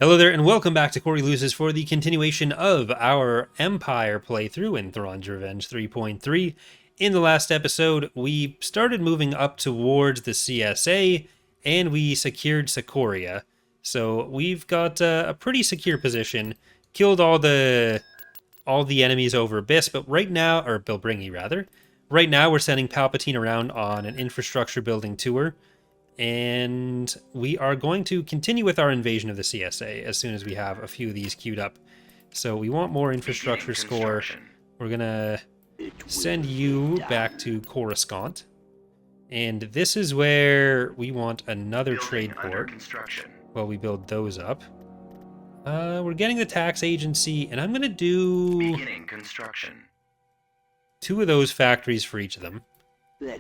Hello there, and welcome back to Corey Loses for the continuation of our Empire playthrough in Thrawn's Revenge 3.3. In the last episode, we started moving up towards the CSA, and we secured Sikoria. So we've got a pretty secure position, killed all the enemies over Abyss, but right now, or Bilbringi rather, right now we're sending Palpatine around on an infrastructure building tour. And we are going to continue with our invasion of the CSA as soon as we have a few of these queued up. So we want more infrastructure score. We're going to send you back to Coruscant. And this is where we want another trade port while we build those up. We're getting the tax agency, and I'm going to do two of those factories for each of them.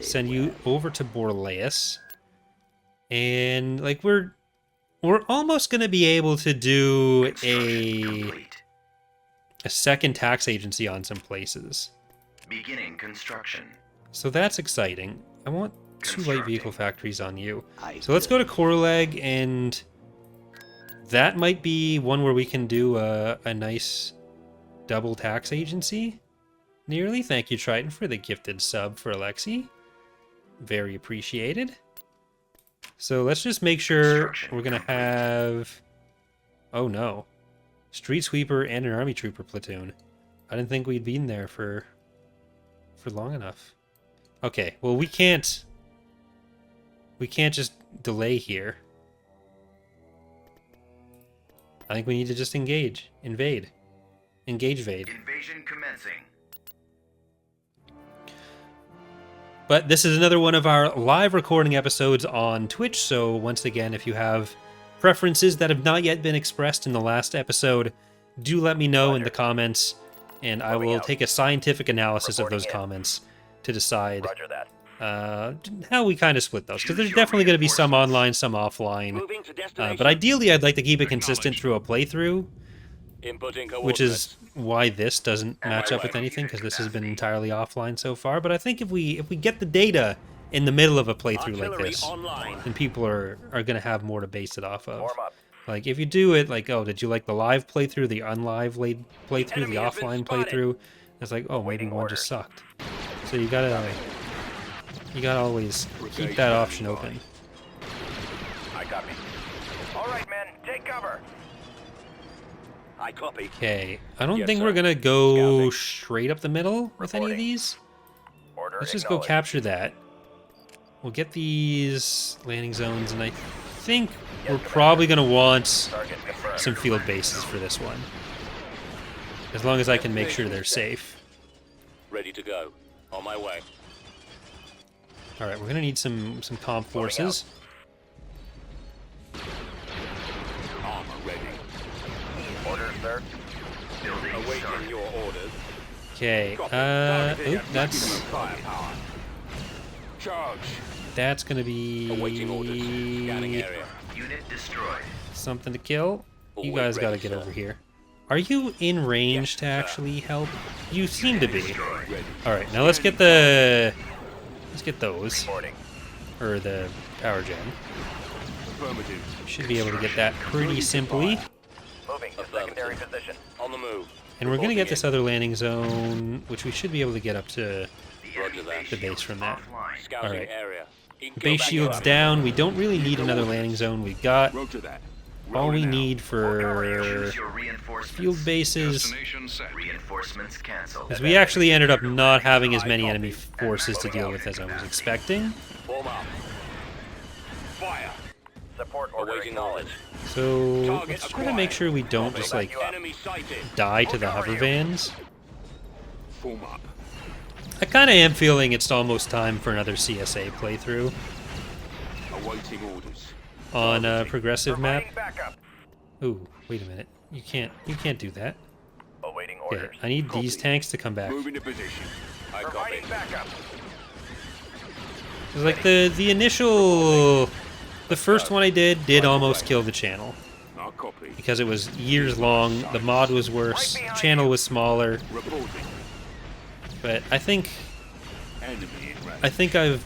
Send you over to Borleus. And like we're almost going to be able to do a second tax agency on some places. Beginning construction. So that's exciting. I want two light vehicle factories on you. So let's go to Korleg, and that might be one where we can do a nice double tax agency. Nearly. Thank you, Triton, for the gifted sub for Alexi. Very appreciated. So let's just make sure we're going to have... Oh no. Street Sweeper and an Army Trooper platoon. I didn't think we'd been there for long enough. Okay, well we can't just delay here. I think we need to just invade. Invade. Invasion commencing. But this is another one of our live recording episodes on Twitch, so once again, if you have preferences that have not yet been expressed in the last episode, do let me know in the comments, and I will take a scientific analysis of those comments to decide how we kind of split those, because there's definitely going to be some online, some offline, but ideally I'd like to keep it consistent through a playthrough, which is why this doesn't match up with anything, because this has been entirely offline so far. But I think if we get the data in the middle of a playthrough like this, then people are going to have more to base it off of. Like if you do it like, oh, did you like the live playthrough, the unlive playthrough, the offline playthrough? It's like, oh, maybe one just sucked. So you gotta always keep that option open. I copy. All right, men, take cover. I copy. Okay, I don't think we're gonna go straight up the middle with any of these. Let's just go capture that. We'll get these landing zones, and I think we're probably gonna want some field bases for this one. As long as I can make sure they're safe. Ready to go. On my way. Alright, we're gonna need some comp forces. Armor ready. Order, sir. Awaiting your orders. Okay, that's Charge. gonna be Awaiting orders. Scanning area. Unit destroyed. something to kill. You guys gotta get over here. Are you in range to actually help? You seem to be. Alright, now let's get those. Or the power gen. Should be able to get that pretty simply. Moving to secondary position. On the move. And we're gonna get this other landing zone, which we should be able to get up to Roger that. the base from that. Scouting Alright. area. Base shields down. We don't really need another landing zone. We've got all we need for field bases. Reinforcements canceled. Because we actually ended up not having as many enemy forces to deal with as I was expecting. Form up. Fire. Support order Awaiting orders. So let's try to make sure we don't just like Enemy sighted. die to the hover vans. Form up. I kind of am feeling it's almost time for another CSA playthrough Awaiting orders. on a progressive map. Providing backup. Ooh, wait a minute. You can't do that. Awaiting Okay, orders. I need these tanks to come back. Moving to position. I copy. Providing backup. It's like the initial, the first one I did almost kill the channel I'll copy. because it was years long. The mod was worse. The channel was smaller. Reporting. But I think Enemy in range. I've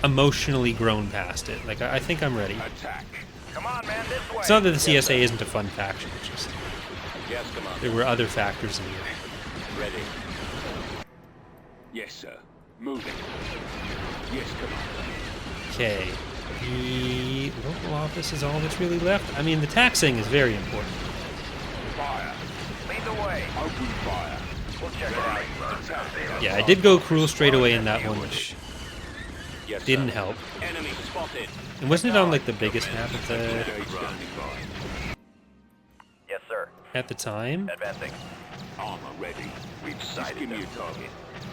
emotionally grown past it. Like I think I'm ready. Attack. Come on, man, this way. It's not that the CSA isn't a fun faction, it's just Yes, Commander. there were other factors in here. Ready. Yes, sir. Moving. Yes, Commander. Okay. The local office is all that's really left. I mean, the taxing is very important. Fire. Lead the way. Open fire. We'll check it out. Yeah, I did go cruel straight away in that one, which Yes, didn't sir. help. Enemy spotted. And wasn't it on like the biggest map at Brigade standing by. Yes, sir. the time? Advancing. Armor ready. We've sighted your target.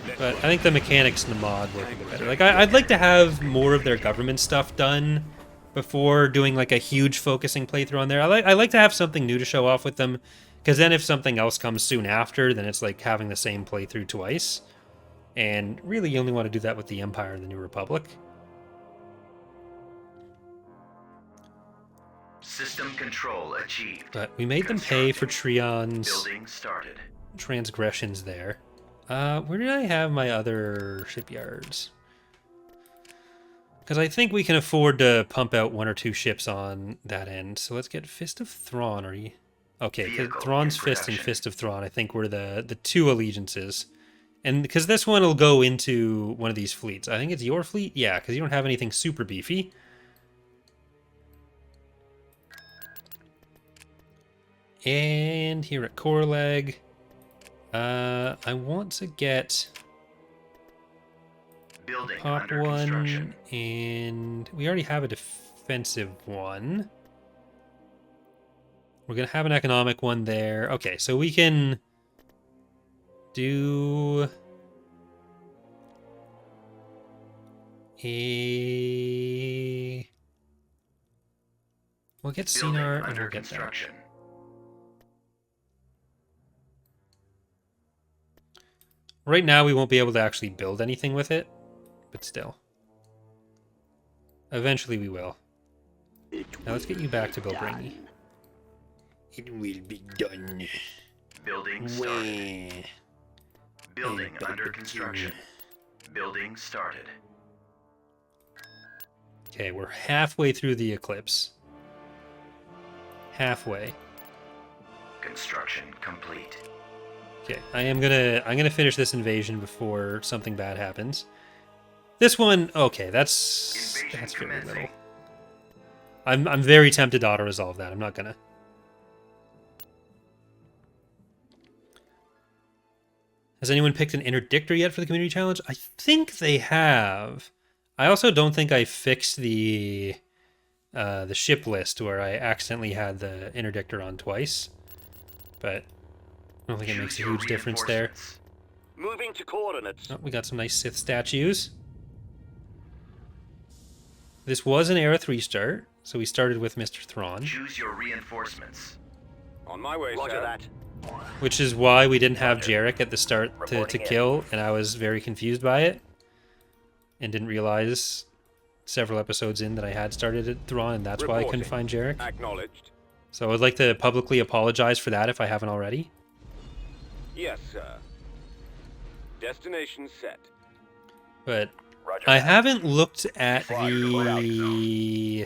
Let's But work. I think the mechanics in the mod work a bit better. Like, I'd like to have more of their government stuff done before doing like a huge focusing playthrough on there. I like to have something new to show off with them, because then if something else comes soon after, then it's like having the same playthrough twice. And really, you only want to do that with the Empire and the New Republic. System control achieved. But we made them pay for Treon's Building started. transgressions there. Where did I have my other shipyards? Because I think we can afford to pump out 1 or 2 ships on that end. So let's get Fist of Thrawn. Are you... Okay, 'cause Vehicle Thrawn's in Fist and production. Fist of Thrawn, I think, were the 2 allegiances. And because this one will go into one of these fleets. I think it's your fleet? Yeah, because you don't have anything super beefy. And here at Corleg, I want to get Building Pop under one, construction. and we already have a defensive one. We're going to have an economic one there. Okay, so we can do a... We'll get Building Cinar and under we'll get that. construction. Right now, we won't be able to actually build anything with it, but still. Eventually, we will. Now, let's get you back to Bilbrainy. It will be done. Building started. Building under construction. Building started. Okay, we're halfway through the eclipse. Halfway. Construction complete. Okay, I'm gonna finish this invasion before something bad happens. This one, okay, that's Invasion very commencing. little. I'm very tempted to auto resolve that. I'm not gonna. Has anyone picked an interdictor yet for the community challenge? I think they have. I also don't think I fixed the ship list where I accidentally had the interdictor on twice, but I don't think it makes a Choose your huge difference there. reinforcements. Moving to coordinates. Oh, we got some nice Sith statues. This was an Era 3 start, so we started with Mr. Thrawn, Choose your reinforcements. On my way, Roger sir. that. which is why we didn't have Jarek at the start to Reporting in. kill, and I was very confused by it, and didn't realize several episodes in that I had started at Thrawn, and that's why I couldn't Reporting. find Jarek. Acknowledged. So I would like to publicly apologize for that if I haven't already. Yes, sir. Destination set. But Roger I that. haven't looked at the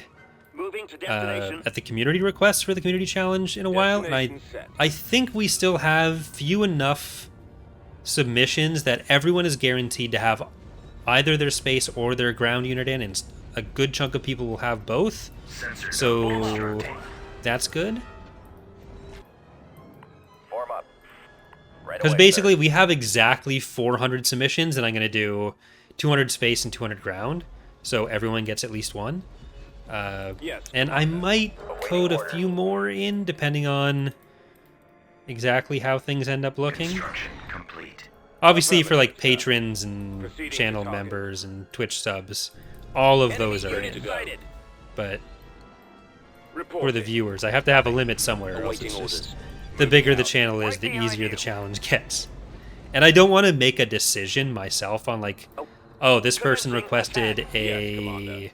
Moving to destination. at the community requests for the community challenge in a while, and Destination set. I think we still have few enough submissions that everyone is guaranteed to have either their space or their ground unit in, and a good chunk of people will have both. Sensor So constructing. that's good. Form up. Right Because away, basically we have exactly 400 submissions, and I'm going to do 200 space and 200 ground, so everyone gets at least one. Yes. And I might code a few more in, depending on exactly how things end up looking. Construction complete. Obviously, for like patrons and Proceeding to channel target. members and Twitch subs, all of those are unit in. sighted. But Reporting. for the viewers, I have to have a limit somewhere, or else Awaiting it's just orders. the bigger the out. channel is, Right the behind easier you. the challenge gets. And I don't want to make a decision myself on like, oh, this person Commencing requested attack. Yes, Commander.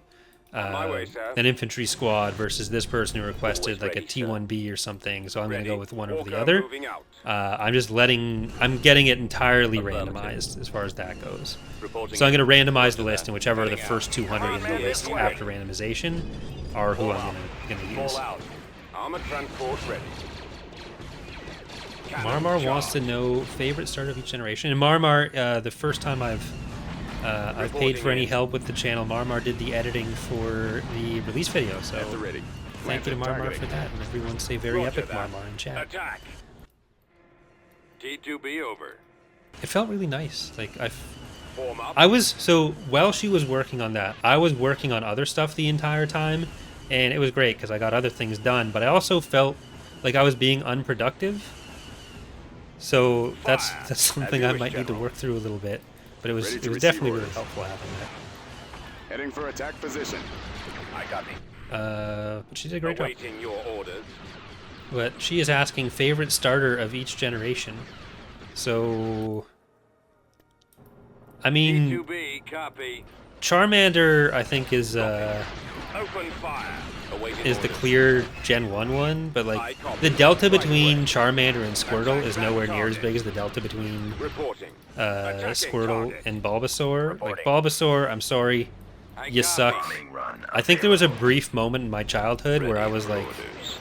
On my way, sir. an infantry squad versus this person who requested Always like a ready, sir. T1B or something, so I'm going to Ready. go with one over the Walker other. moving out. I'm getting it entirely Affirmative. randomized as far as that goes. Reporting So I'm in. going to randomize the list, and whichever are the Heading out. first 200 in the Command list is after randomization, are who Fall I'm out. gonna Fall use. out. Armor transport ready. Cannon Marmar charge. wants to know favorite start of each generation. And Marmar, the first time I've paid for any Reporting in. help with the channel, Marmar did the editing for the release video. So At the ready. thank you to Planted Marmar for targeting. that, and everyone say very Roger epic that. Marmar in chat. Attack. T2B over. It felt really nice. Like Form up. I was so while she was working on that, I was working on other stuff the entire time, and it was great because I got other things done. But I also felt like I was being unproductive. So that's Fire. something As I you might wish, need to General. work through a little bit. But it was Ready to receive definitely really orders. helpful having Heading for attack position. I copy. that. But she did a great job. Awaiting your orders. But she is asking favorite starter of each generation. So, I mean, T2B, copy. Charmander I think is Open fire. Awaiting the orders. clear Gen 1 one, but like the delta between Charmander and Squirtle is nowhere near as big as the delta between Reporting. Attacking Squirtle target. and Bulbasaur. Like Reporting. Bulbasaur, I'm sorry, I you suck. copy. Bombing run. I think there was a available. brief moment in my childhood where I Ready was for like, orders.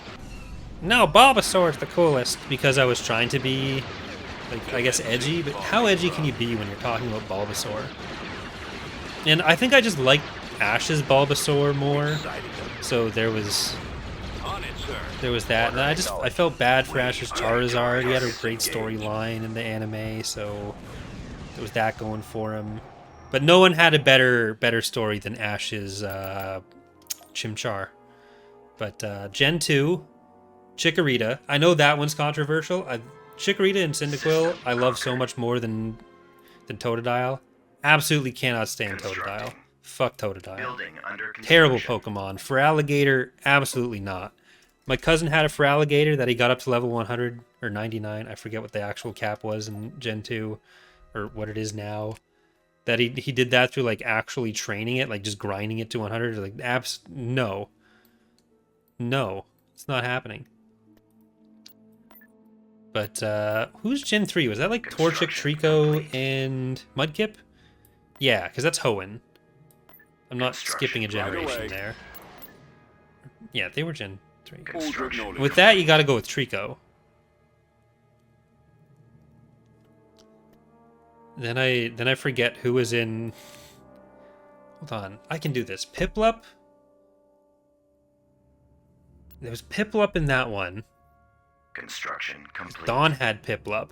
no, Bulbasaur's the coolest, because I was trying to be, like, I guess edgy, but how edgy can you be when you're talking about Bulbasaur? And I think I just liked Ash's Bulbasaur more, so there was On it, sir. that, and I felt bad for Ash's Charizard. He had a great storyline in the anime, so there was that going for him. But no one had a better story than Ash's Chimchar. But Gen 2, Chikorita. I know that one's controversial. Chikorita and Cyndaquil I love so much more than Totodile. Absolutely cannot stand Totodile. Constructing. Fuck Totodile. Building under construction. Terrible Pokemon. Feraligatr, absolutely not. My cousin had a Feraligatr that he got up to level 100 or 99. I forget what the actual cap was in Gen 2 or what it is now. That he did that through like actually training it, like just grinding it to 100. Like no. No, it's not happening. But who's Gen 3? Was that like Torchic, Construction Trico, complete. and Mudkip? Yeah, because that's Hoenn. I'm not Construction skipping a right generation away. there. Yeah, they were Gen 3. Construction. With that, you got to go with Trico. Then I forget who was in. Hold on, I can do this. Piplup. There was Piplup in that one. Construction complete. Dawn had Piplup.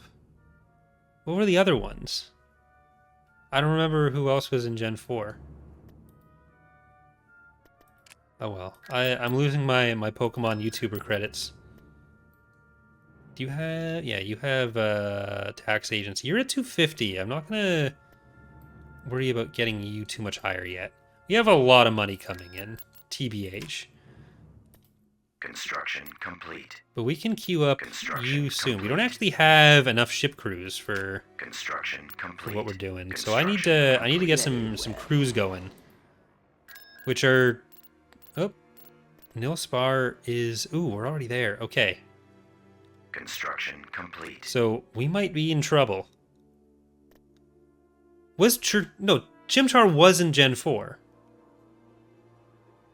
What were the other ones? I don't remember who else was in Gen 4. Oh well. I'm losing my Pokemon YouTuber credits. Do you have... Yeah, you have tax agency. You're at 250. I'm not gonna worry about getting you too much higher yet. You have a lot of money coming in. TBH. Construction complete. But we can queue up Construction you soon. We complete. don't actually have enough ship crews for Construction complete. what we're doing. So I need Construction to get some crews going. Which are Nilspar is we're already there. Okay. Construction complete. So we might be in trouble. Chimchar was in Gen 4.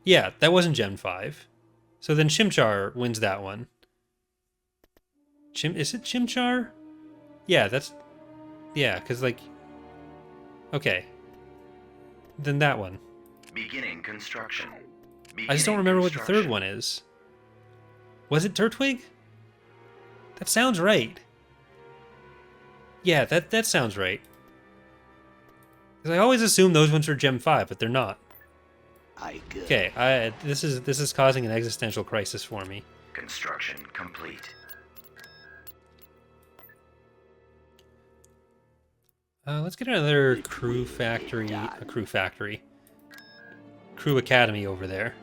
Yeah, that wasn't Gen 5. So then Chimchar wins that one. Is it Chimchar? Yeah, because like okay. Then that one. Beginning construction. I just don't remember what the third one is. Was it Turtwig? That sounds right. Yeah, that sounds right. Because I always assume those ones are Gem 5, but they're not. Okay, this is causing an existential crisis for me. Construction complete. Let's get another crew academy over there.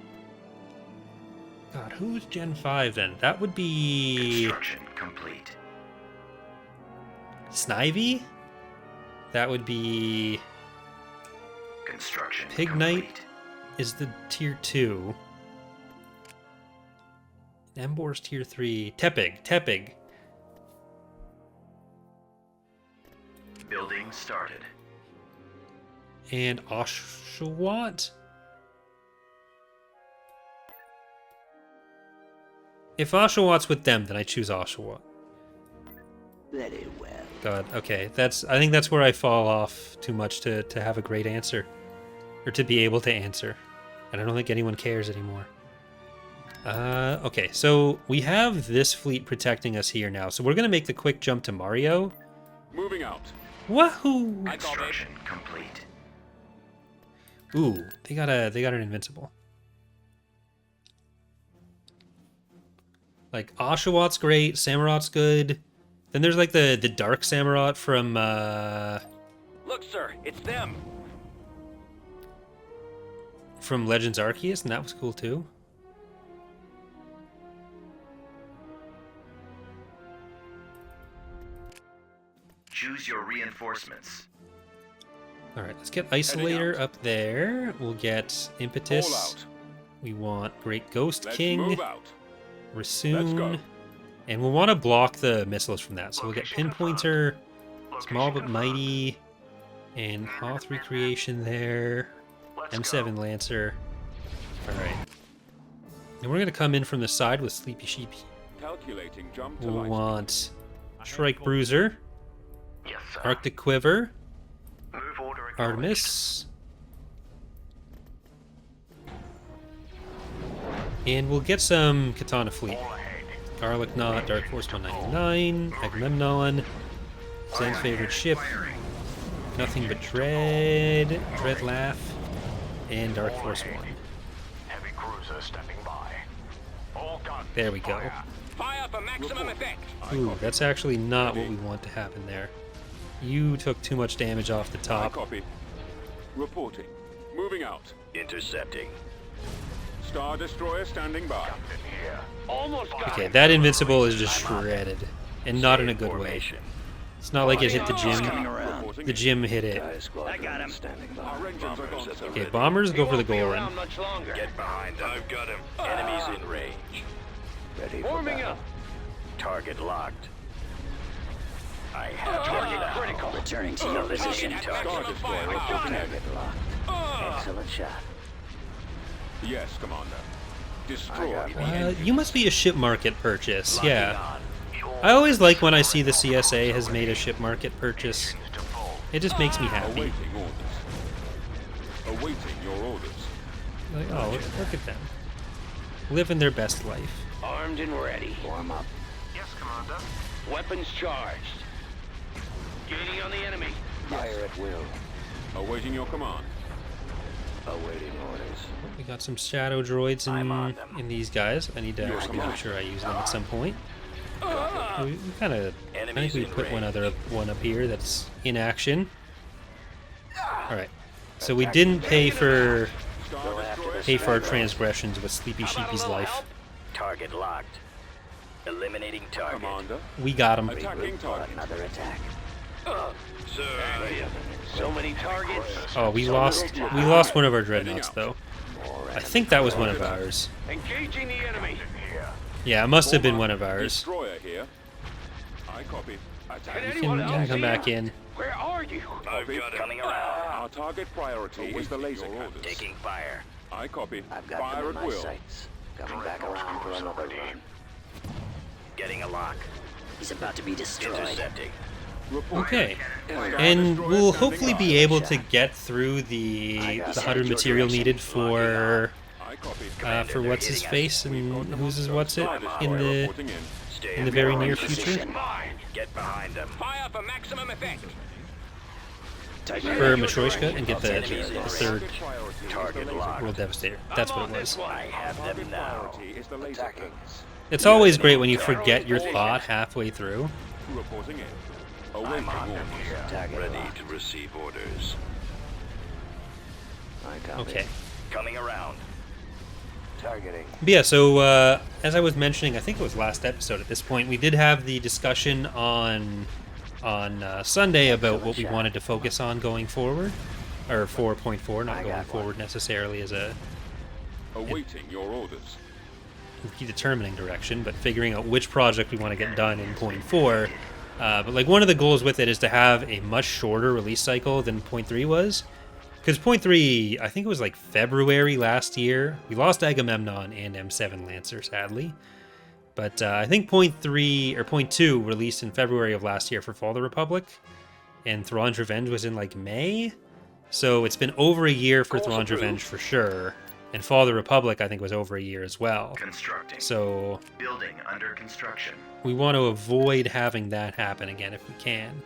God, who's Gen 5 then? That would be Construction complete. Snivy? That would be Construction Pignite complete. is the tier 2. Embor's tier 3. Tepig. Building started. And Oshawott? If Oshawott with them, then I choose Oshawott. Very well. God, okay. I think that's where I fall off too much to have a great answer. Or to be able to answer. And I don't think anyone cares anymore. Okay, so we have this fleet protecting us here now. So we're going to make the quick jump to Mario. Moving out. Wahoo! Construction complete. Ooh, they got an invincible. Like Oshawott's great, Samurot's good. Then there's like the Dark Samurott from Look, sir, it's them. from Legends Arceus, and that was cool too. Choose your reinforcements. All right, let's get Isolator out. up there. We'll get All Impetus. out. We want Great Ghost Let's King, move out. Let's go. Rasoon, and we'll want to block the missiles from that. So we'll get Pinpointer, Small but Mighty, and Hoth Recreation there. M7 Lancer. All right. And we're going to come in from the side with Sleepy Sheepy. Calculating jump to We'll light. want Shrike Bruiser, Yes, sir. Arctic Quiver, Move order acknowledged. Artemis, and we'll get some Katana Fleet. All ahead. Garlic Knot, Dark Force 199, Agamemnon, Zen's favorite ship, Nothing But Dread, Dread Laugh, and Dark Force 1. Heavy cruiser stepping by. All guns. There we go. Fire for maximum effect. Ooh, that's actually not what we want to happen there. You took too much damage off the I top. copy. Reporting. Moving out. Intercepting. Star Destroyer standing by. Almost got Okay, that Invincible is just shredded, and not in a good way. It's not like it hit the gym. Reporting The gym hit it. I got him. Our engines are gone, sir. Okay, bombers go for the goal run. Get behind them. I've got him. Enemies in range. Ready for battle. Target locked. I have target critical. Returning to your position. Star Destroyer reporting in. Target locked. Excellent shot. Yes, Commander. Destroy I got the one. engine. You must be a ship market purchase, yeah. I always like when I see the CSA has made a ship market purchase. It just makes me happy. Awaiting orders. Awaiting your orders. Like, oh, look at them. Living their best life. Armed and ready. Warm up. Yes, Commander. Weapons charged. Gaining on the enemy. Fire at will. Awaiting your command. Awaiting orders. We got some shadow droids in these guys. I need to actually make sure I use them at some point. We kind of, I think we put one up here that's in action. All right, so we didn't pay for Star Destroyer our transgressions with Sleepy Sheepy's life. Target locked. Eliminating target. Commander. We got him. Attacking target. Another attack. Sir. So many targets. Oh, we lost one of our dreadnoughts though. I think that was one of ours. Engaging the enemy. Yeah, it must have been one of ours. Destroyer here. I copy. Attack. You can come back in. Where are you? I've got him. Coming around. Our target priority is the laser cannon. Taking fire. I copy. I've got Fire them in at my will. sights. Coming back around for another run. Getting a lock. He's about to be destroyed. Intercepting. Report. Okay, Star and Destroyer we'll standing hopefully by. be able to get through the 100 material needed for I copy. for what's his face and who's his what's it Star in Destroyer the reporting in. Stay in the in very your near position. future. Get behind them. Fire for maximum effect. For Mashoishka and get the Enemies in range. third Target locked. World Devastator. That's what it was. I have them now. Priority is the laser cannon. It's always great when you forget your thought halfway through. Reporting in. Awaiting orders. Target Ready locked. to receive orders. I copy. Okay. Coming around. Targeting. But yeah, so as I was mentioning, I think it was last episode at this point, we did have the discussion on Sunday about what we wanted to focus on going forward. Or 4.4, not going forward necessarily as a Awaiting your orders. determining direction, but figuring out which project we want to get done in point 4. But like one of the goals with it is to have a much shorter release cycle than point 3 was. Because point 3, I think it was like February last year. We lost Agamemnon and M7 Lancer, sadly. But I think point 3 or point 2 released in February of last year for Fall of the Republic, and Thrawn's Revenge was in like May. So it's been over a year for Thrawn's Revenge for sure, and Fall of the Republic I think was over a year as well. Constructing. So Building under construction. we want to avoid having that happen again if we can.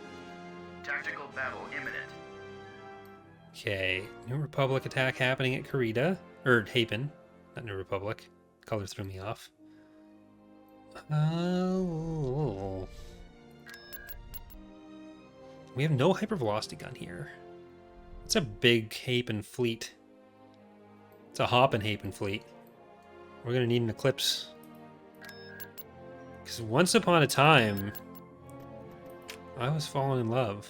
Tactical battle imminent. Okay, New Republic attack happening at Karita, or Hapan, not New Republic. Color threw me off. Oh. We have no hypervelocity gun here. It's a big Hapan fleet. It's a Hapan Hapan fleet. We're gonna need an Eclipse. Because once upon a time, I was falling in love.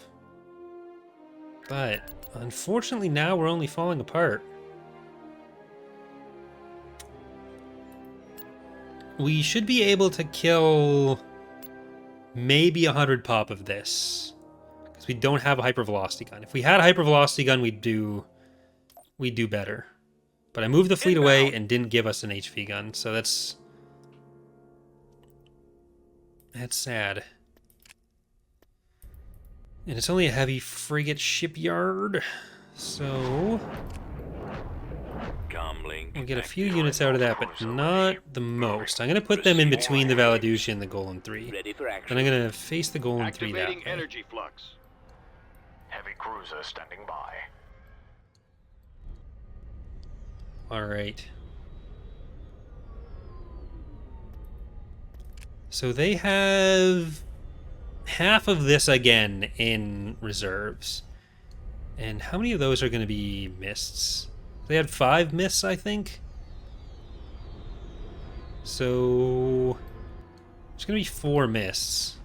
But unfortunately now we're only falling apart. We should be able to kill maybe 100 pop of this. Because we don't have a hypervelocity gun. If we had a hypervelocity gun, we'd do better. But I moved the fleet away and didn't give us an HV gun, so that's sad. And it's only a heavy frigate shipyard, so we'll get a few units out of that, but not the most. I'm going to put them in between the Valadushi and the Golem 3. Then I'm going to face the Golem 3 that way. Energy flux. Heavy cruiser standing by. Alright. So they have half of this again in reserves. And how many of those are going to be mists? They had 5 mists, I think. So there's going to be 4 mists.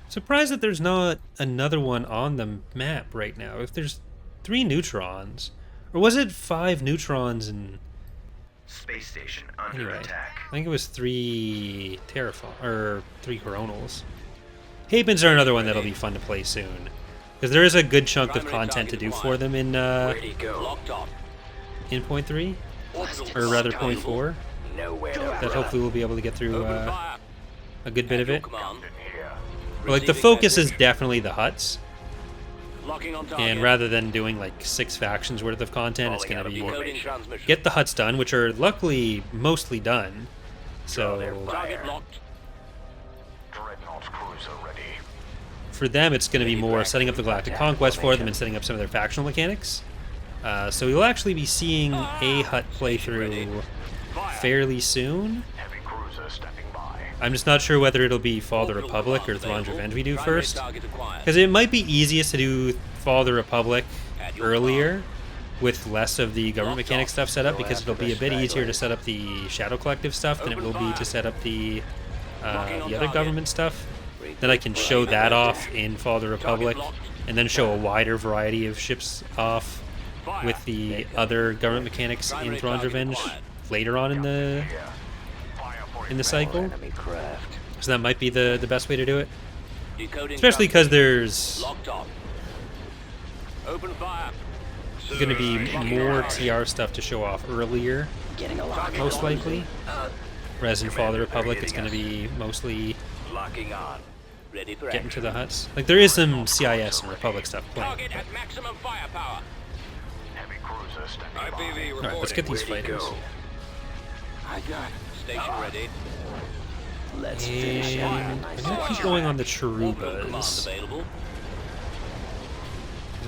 Surprised that there's not another one on the map right now. If there's 3 neutrons, or was it 5 neutrons and Space station under anyway? attack. I think it was 3 terraform or 3 coronals. Hapans are another one that'll be fun to play soon, because there is a good chunk of content to do for them in point 3, or rather point 4. That hopefully we'll be able to get through a good bit of it. But, like, the focus is definitely the huts. And rather than doing like 6 factions worth of content, it's going to be get the huts done, which are luckily mostly done. So for them, it's going to be more setting up the galactic conquest for them and setting up some of their factional mechanics. So we'll actually be seeing a hut playthrough fairly soon. I'm just not sure whether it'll be Fall of the Republic or Thrawn's Revenge we do first. Because it might be easiest to do Fall of the Republic earlier with less of the government mechanic stuff set up, because it'll be a bit easier to set up the Shadow Collective stuff than it will be to set up the other government stuff. Then I can show that off in Fall of the Republic, and then show a wider variety of ships off with the other government mechanics in Thrawn's Revenge later on in the cycle. So that might be the best way to do it. Especially because there's going to be more TR stuff to show off earlier, most likely. Whereas in Fall of the Republic, it's going to be mostly getting to the huts. Like, there is some CIS and Republic stuff playing. Alright, let's get these fighters. Station ready. And I'm going to keep going on the Cherubas.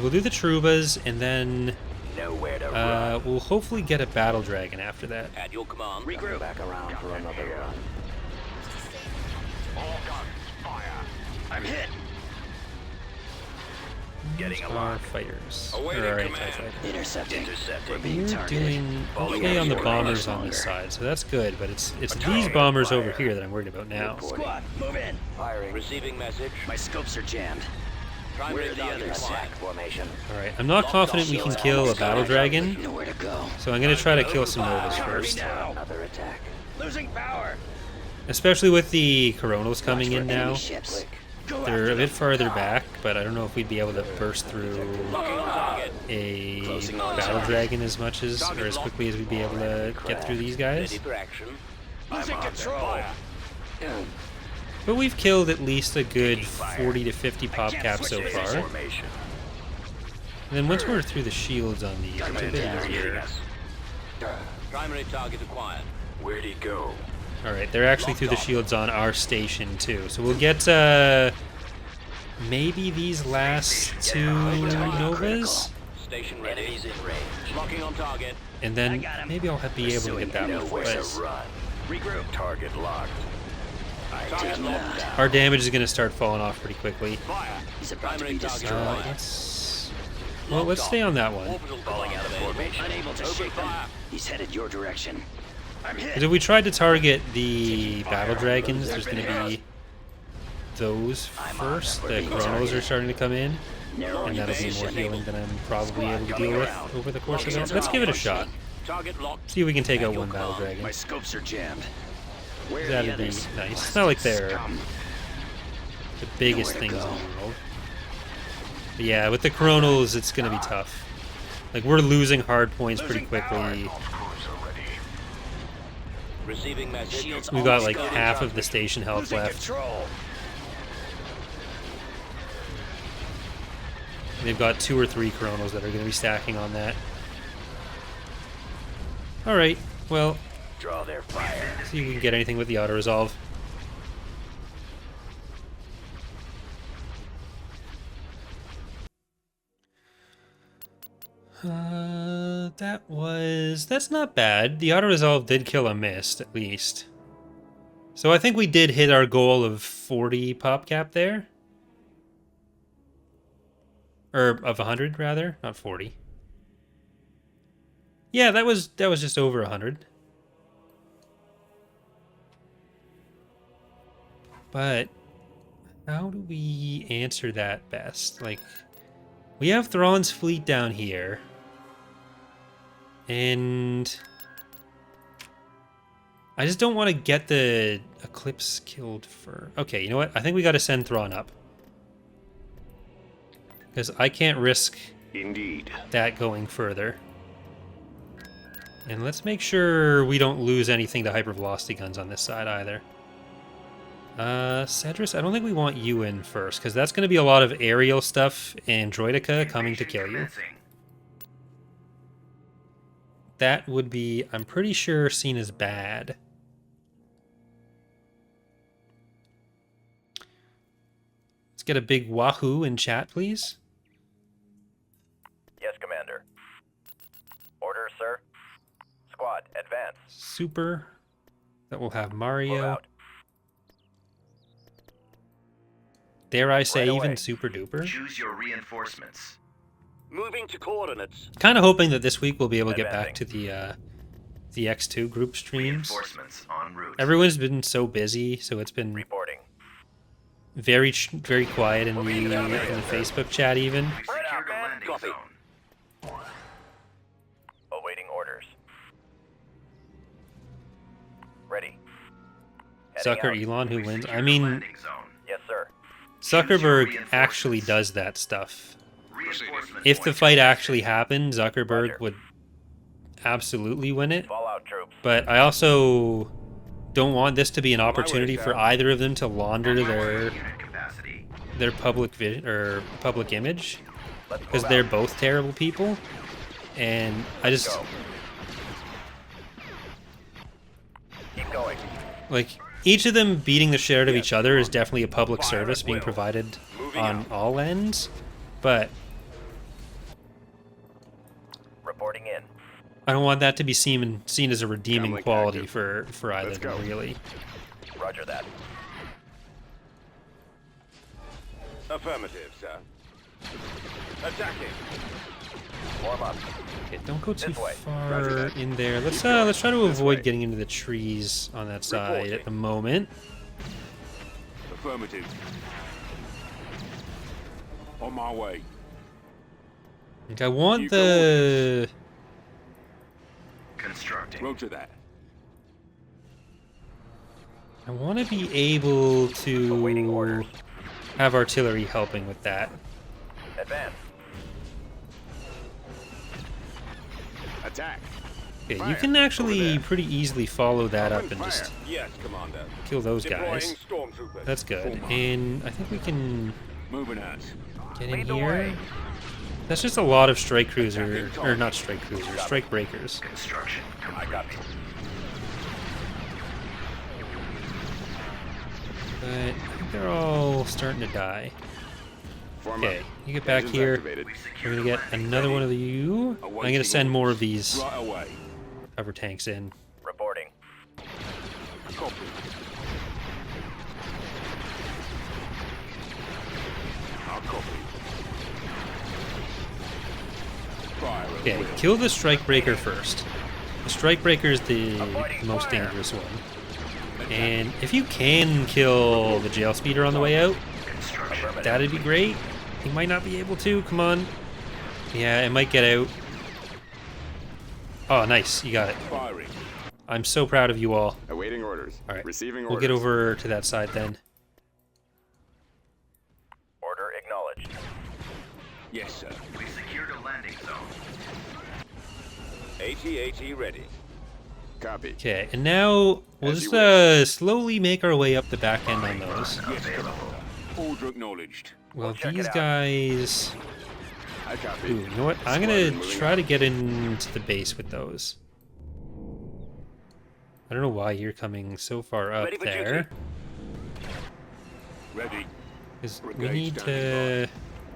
We'll do the Cherubas, and then we'll hopefully get a Battle Dragon after that. At your command. Regroup. Back around for another run. All guns, fire. I'm hit. Getting a Our lock. fighters. Awaiting Or our command. anti-fighters. Intercepting. We're We're being targeted. doing okay on the bombers on this side, so that's good, but it's these bombers over here that I'm worried about now. Squad, move in. Firing. Receiving message. My scopes are jammed. Try Where are the target others? acquired. Formation. Alright, I'm not confident we can kill a Battle Dragon, Nowhere to go. so I'm going to try to kill some Novas first. Another attack. Losing power. Especially with the Coronals coming in now. Ships. They're a bit farther back, but I don't know if we'd be able to burst through a Closing on battle target. dragon as much as, or as quickly as we'd be able to get through these guys. Ready for action. Losing control. But we've killed at least a good 40 to 50 pop caps so far. Formation. And then once we're through the shields on these, it's a bit easier. Primary target acquired. Where'd he go? Alright, they're actually through the shields on our station too. So we'll get maybe these last two Novas. Station ready. Enemies in range. Locking on target. And then maybe I'll be able to get that one. Nowhere to But run. Regroup. Target locked. Target locked down. our damage is going to start falling off pretty quickly. Fire. He's about to Primary be target destroyed. Let's stay on that one. Orbital falling out of formation. Unable to Open shake him. fire. He's headed your direction. I'm hit. Because if we tried to target the battle dragons, there's going to be those first. The chronos are starting to come in, and that'll be more healing than I'm probably able to deal with over the course of it. Let's give it a shot. Target locked. See if we can take out one battle My dragon. scopes are jammed. Where are the That'd be others? nice. It's not like they're Scum. the biggest Nowhere to things in go. the world. But yeah, with the chronos, it's going to be tough. Like, we're losing hard points pretty quickly. Cruiser ready. Receiving message. Shields We've got almost like gone. half of the station health left. Control. They've got 2 or 3 chronos that are going to be stacking on that. Alright, well, Draw their fire. see if we can get anything with the auto-resolve. That's not bad. The auto-resolve did kill a mist, at least. So I think we did hit our goal of 40 pop cap there. Or of 100, rather, not 40. Yeah, that was just over 100. But how do we answer that best? Like, we have Thrawn's fleet down here. And I just don't want to get the Eclipse killed for... Okay, you know what? I think we got to send Thrawn up. Because I can't risk Indeed. that going further. And let's make sure we don't lose anything to hypervelocity guns on this side either. Cedrus, I don't think we want you in first, because that's going to be a lot of aerial stuff and Droidica coming to kill you. That would be, I'm pretty sure, seen as bad. Let's get a big wahoo in chat, please. Yes, Commander. Orders, sir. Squad, advance. Super. That will have Move Mario. out. Dare I say, Right away. even super duper. Choose your reinforcements. Moving to coordinates. Kind of hoping that this week we'll be able to get back to Advancing. the X2 group streams. Reinforcements en route. Everyone's been so busy, so it's been Reporting. very quiet in the Facebook chat even. We Right out, secured a man. landing Copy. zone. Awaiting orders. Ready. Heading Zucker out. Elon who We wins. secured I a mean, landing zone. Yes, sir. Zuckerberg actually does that stuff. Reinforcements If the point fight to actually happened, Zuckerberg Roger. would absolutely win it. Fallout troops. But I also don't want this to be an opportunity for either of them to launder Unit capacity. their public vision or public image, Let's because move they're out. both terrible people, and I just Go. Keep going. like each of them beating the shit out of each other is definitely a public service being will. provided Moving on out. all ends, but Reporting in. I don't want that to be seen as a redeeming Comlink quality active. for either Let's of them, go. really. Roger that. Affirmative, sir. Attacking. Warm up. Okay, don't go too This way. far Roger that. in there. Let's Keep going. let's try to This avoid way. getting into the trees on that side Reporting. at the moment. Affirmative. On my way. Like, I want You the Constructing. Roger that. I want to be able Awaiting to orders. have artillery helping with that. Advance. Attack. Okay, you can actually pretty easily follow that up and just Yes, Commander. kill those Deploying guys. stormtroopers. That's good. Form up. And I think we can Moving out. get in here. That's just a lot of strike cruiser, or not strike cruisers, strike breakers. Construction I got you. But I think they're all starting to die. Form Okay, up. you get back Engines here. activated. We're gonna get another one of you. I'm gonna send more of these Right away. cover tanks in. Reporting. Copy. I'll copy. Fire at Okay, will. kill the strike breaker first. The strike breaker is the most dangerous one. And if you can kill the jail speeder on the way out, that'd be great. He might not be able to. Come on. Yeah, it might get out. Oh, nice. You got it. Firing. I'm so proud of you all. Awaiting orders. All right. Receiving We'll orders. get over to that side then. Order acknowledged. Yes, sir. We secured a landing zone. AT-AT ready. Copy. Okay, and now we'll As you just slowly make our way up the back end on those. Yes, Commander. Order acknowledged. Well, check it these out. guys... I copy. Ooh, you know what? I'm Squadron gonna moving try out. to get into the base with those. I don't know why you're coming so far up Ready for there. Ready. 'Cause we Brigade need to standing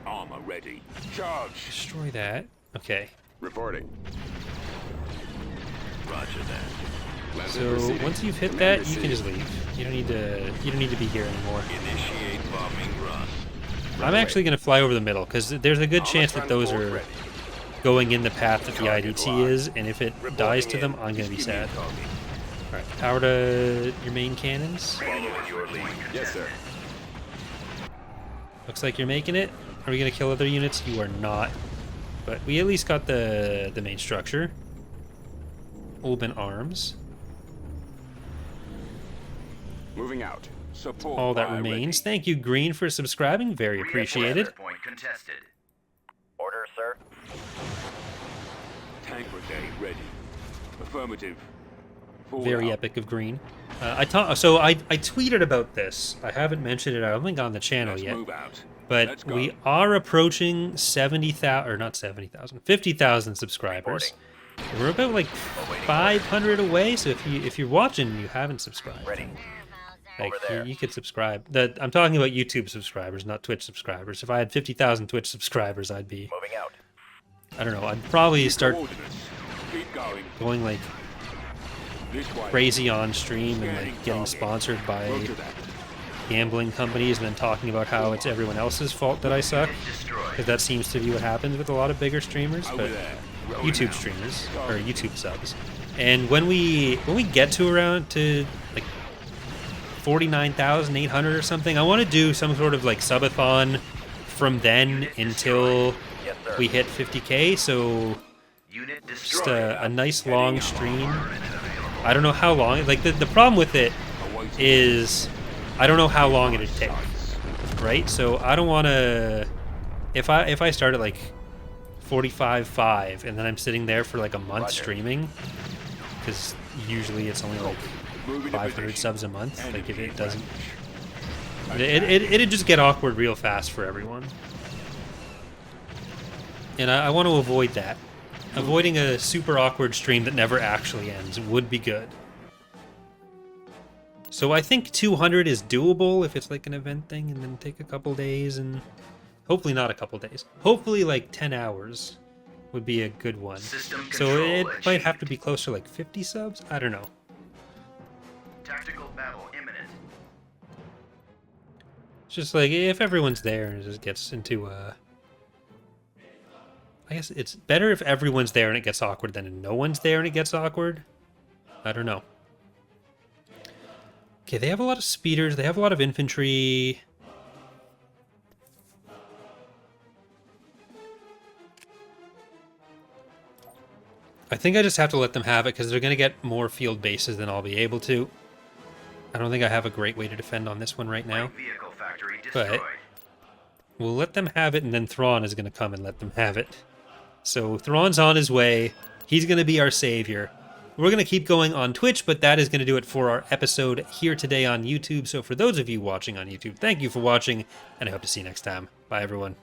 by. Armor ready. Charge. destroy that. Okay. Reporting. Roger that. Lesson So proceeding. once you've hit Command that, you can just received. leave. You don't need to be here anymore. Initiate bombing run. I'm actually gonna fly over the middle because there's a good Armor chance that those transport are ready. going in the path that the Target IDT locked. is, and if it dies to them, I'm gonna be sad. All right, power to your main cannons. Following your lead. Yes, sir. Looks like you're making it. Are we gonna kill other units? You are not. But we at least got the main structure. Open arms. Moving out. Support. All that fire remains. ready. Thank you, Green, for subscribing. Very appreciated. Point contested. Order, sir. Tank brigade ready. Affirmative. Forward Very out. epic of Green. I tweeted about this. I haven't mentioned it. I don't think on the channel Let's yet. move out. But Let's go. we are approaching 70,000, or not 70,000, 50,000 subscribers. We're about like 500 away. So if you're watching and you haven't subscribed, Ready. like Over there. you could subscribe. I'm talking about YouTube subscribers, not Twitch subscribers. If I had 50,000 Twitch subscribers, I'd be, Moving out. I don't know, I'd probably start Coordinates. Keep going. going like This way. crazy on stream and like getting sponsored by Roger that. gambling companies and then talking about how it's everyone else's fault that I suck. Destroyed. Because that seems to be what happens with a lot of bigger streamers, Over but there. Rolling YouTube out. streamers or YouTube subs. And when we get to around to like 49,800 or something, I want to do some sort of like subathon from then until Yes, sir. we hit 50k. So Unit just destroyed. a nice long stream. I don't know how long. Like the problem with it Awaiting. is I don't know how long it'd take, right? So I don't want to. If I start at like 45.5 and then I'm sitting there for like a month Roger. streaming, because usually it's only like Moving to 500 position. subs a month. Enemy Like if it advantage. doesn't, it'd just get awkward real fast for everyone. And I want to avoid that. Avoiding a super awkward stream that never actually ends would be good. So I think 200 is doable if it's like an event thing, and then take a couple days, and hopefully not a couple days. Hopefully like 10 hours would be a good one. System So control it might achieved. have to be closer to like 50 subs? I don't know. Tactical battle imminent. It's just like if everyone's there and it just gets into I guess it's better if everyone's there and it gets awkward than if no one's there and it gets awkward. I don't know. Okay, they have a lot of speeders. They have a lot of infantry. I think I just have to let them have it because they're going to get more field bases than I'll be able to. I don't think I have a great way to defend on this one right now. Vehicle factory But- destroyed. We'll let them have it, and then Thrawn is going to come and let them have it. So Thrawn's on his way. He's going to be our savior. We're going to keep going on Twitch, but that is going to do it for our episode here today on YouTube. So for those of you watching on YouTube, thank you for watching, and I hope to see you next time. Bye, everyone.